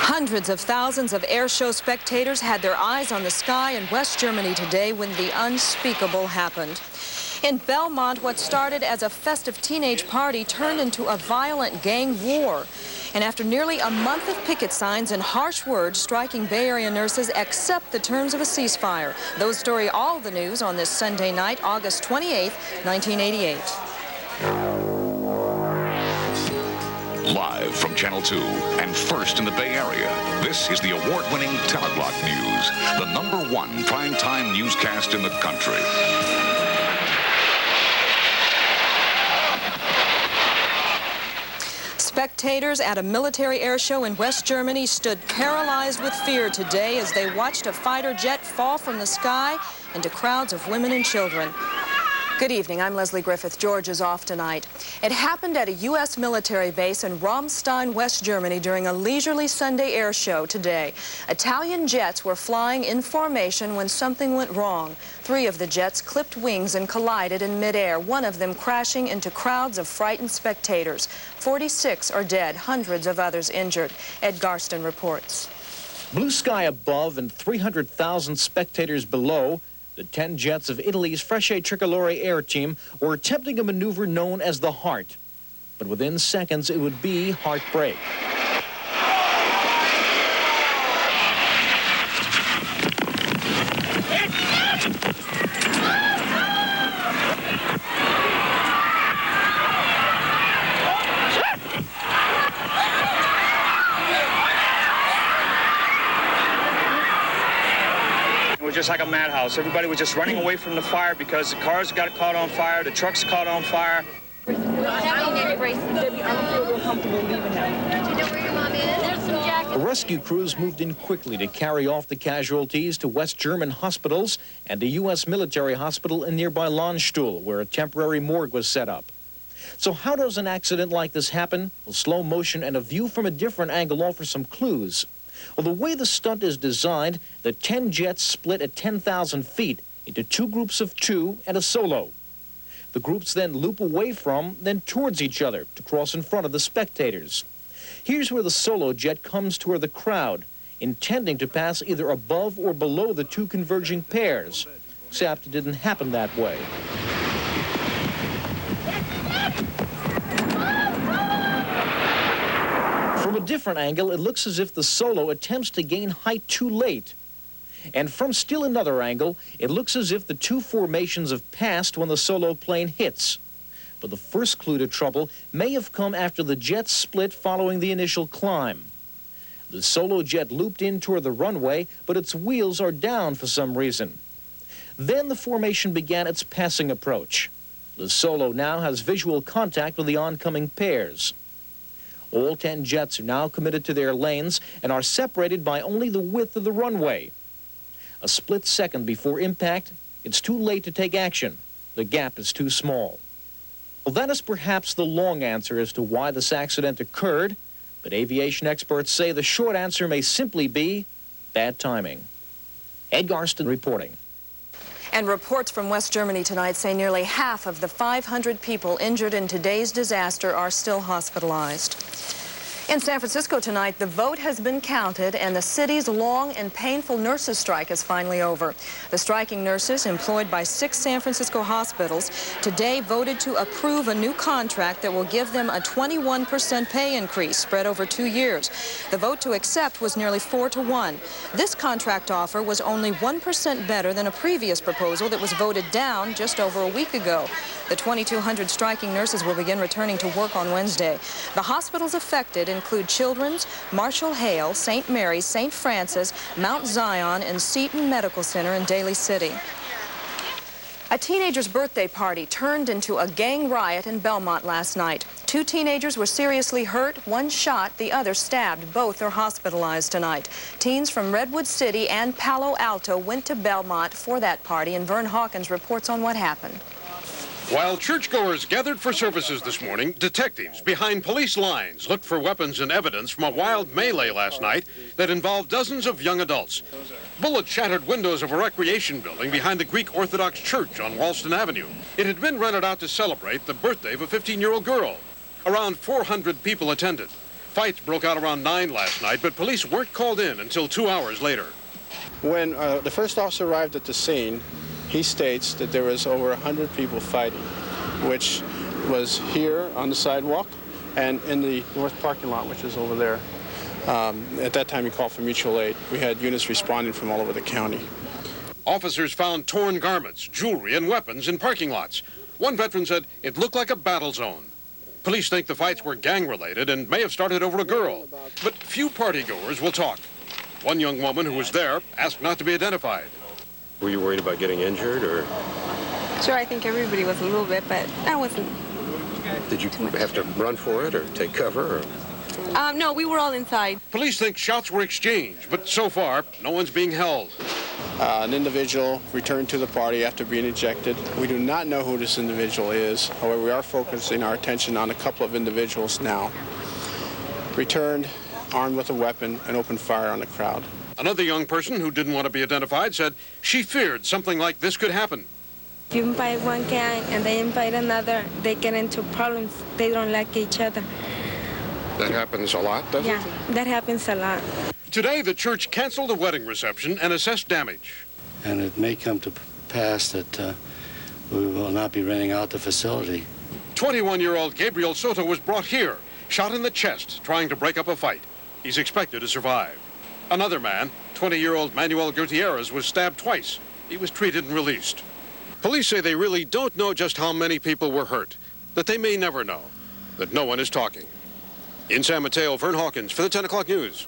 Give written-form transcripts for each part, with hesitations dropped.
Hundreds of thousands of air show spectators had their eyes on the sky in West Germany today when the unspeakable happened. In Belmont, what started as a festive teenage party turned into a violent gang war. And after nearly a month of picket signs and harsh words, striking Bay Area nurses accept the terms of a ceasefire. Those story all the news on this Sunday night, August 28, 1988. Live from Channel 2 and first in the Bay Area, this is the award-winning Teleblock News, the #1 primetime newscast in the country. Spectators at a military air show in West Germany stood paralyzed with fear today as they watched a fighter jet fall from the sky into crowds of women and children. Good evening, I'm Leslie Griffith. George is off tonight. It happened at a U.S. military base in Ramstein, West Germany during a leisurely Sunday air show today. Italian jets were flying in formation when something went wrong. 3 of the jets clipped wings and collided in midair, one of them crashing into crowds of frightened spectators. 46 are dead, hundreds of others injured. Ed Garston reports. Blue sky above and 300,000 spectators below. The 10 jets of Italy's Frecce Tricolore air team were attempting a maneuver known as the Heart. But within seconds, it would be heartbreak. Just like a madhouse. Everybody was just running away from the fire because the cars got caught on fire, the trucks caught on fire. Debbie, I don't feel real comfortable leaving now. Do you know where your mom is? There's some jackets. Rescue crews moved in quickly to carry off the casualties to West German hospitals and a U.S. military hospital in nearby Landstuhl, where a temporary morgue was set up. So how does an accident like this happen? Well, slow motion and a view from a different angle offer some clues. Well, the way the stunt is designed, the 10 jets split at 10,000 feet into 2 groups of 2 and a solo. The groups then loop away from, then towards each other to cross in front of the spectators. Here's where the solo jet comes toward the crowd, intending to pass either above or below the 2 converging pairs, except it didn't happen that way. From a different angle, it looks as if the solo attempts to gain height too late. And from still another angle, it looks as if the 2 formations have passed when the solo plane hits. But the first clue to trouble may have come after the jet split following the initial climb. The solo jet looped in toward the runway, but its wheels are down for some reason. Then the formation began its passing approach. The solo now has visual contact with the oncoming pairs. All 10 jets are now committed to their lanes and are separated by only the width of the runway. A split second before impact, it's too late to take action. The gap is too small. Well, that is perhaps the long answer as to why this accident occurred, but aviation experts say the short answer may simply be bad timing. Ed Garston reporting. And reports from West Germany tonight say nearly half of the 500 people injured in today's disaster are still hospitalized. In San Francisco tonight, the vote has been counted and the city's long and painful nurses' strike is finally over. The striking nurses, employed by 6 San Francisco hospitals, today voted to approve a new contract that will give them a 21% pay increase spread over 2 years. The vote to accept was nearly 4-1. This contract offer was only 1% better than a previous proposal that was voted down just over a week ago. The 2,200 striking nurses will begin returning to work on Wednesday. The hospitals affected include Children's, Marshall Hale, St. Mary's, St. Francis, Mount Zion, and Seton Medical Center in Daly City. A teenager's birthday party turned into a gang riot in Belmont last night. 2 teenagers were seriously hurt, 1 shot, the other stabbed. Both are hospitalized tonight. Teens from Redwood City and Palo Alto went to Belmont for that party, and Vern Hawkins reports on what happened. While churchgoers gathered for services this morning, detectives behind police lines looked for weapons and evidence from a wild melee last night that involved dozens of young adults. Bullets shattered windows of a recreation building behind the Greek Orthodox Church on Walston Avenue. It had been rented out to celebrate the birthday of a 15-year-old girl. Around 400 people attended. Fights broke out around 9 last night, but police weren't called in until 2 hours later. When the first officer arrived at the scene, he states that there was over 100 people fighting, which was here on the sidewalk and in the north parking lot, which is over there. At that time, he called for mutual aid. We had units responding from all over the county. Officers found torn garments, jewelry, and weapons in parking lots. One veteran said it looked like a battle zone. Police think the fights were gang-related and may have started over a girl. But few partygoers will talk. One young woman who was there asked not to be identified. Were you worried about getting injured, or? Sure, I think everybody was a little bit, but I wasn't. Did you have to run for it or take cover? Or? No, we were all inside. Police think shots were exchanged, but so far, no one's being held. An individual returned to the party after being ejected. We do not know who this individual is. However, we are focusing our attention on a couple of individuals now. Returned, armed with a weapon, and opened fire on the crowd. Another young person who didn't want to be identified said she feared something like this could happen. If you invite one gang and they invite another, they get into problems. They don't like each other. That happens a lot, doesn't it? Yeah, that happens a lot. Today, the church canceled a wedding reception and assessed damage. And it may come to pass that we will not be renting out the facility. 21-year-old Gabriel Soto was brought here, shot in the chest, trying to break up a fight. He's expected to survive. Another man, 20-year-old Manuel Gutierrez, was stabbed twice. He was treated and released. Police say they really don't know just how many people were hurt, that they may never know, that no one is talking. In San Mateo, Vern Hawkins for the 10 o'clock news.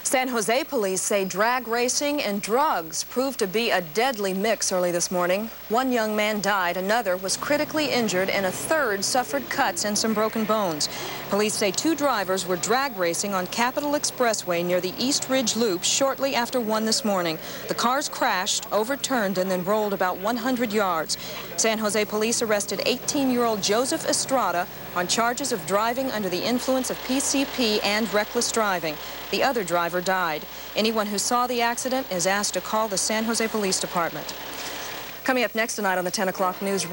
San Jose police say drag racing and drugs proved to be a deadly mix early this morning. One young man died, another was critically injured, and a third suffered cuts and some broken bones. Police say 2 drivers were drag racing on Capitol Expressway near the East Ridge Loop shortly after 1 this morning. The cars crashed, overturned, and then rolled about 100 yards. San Jose police arrested 18-year-old Joseph Estrada on charges of driving under the influence of PCP and reckless driving. The other driver died. Anyone who saw the accident is asked to call the San Jose Police Department. Coming up next tonight on the 10 o'clock news,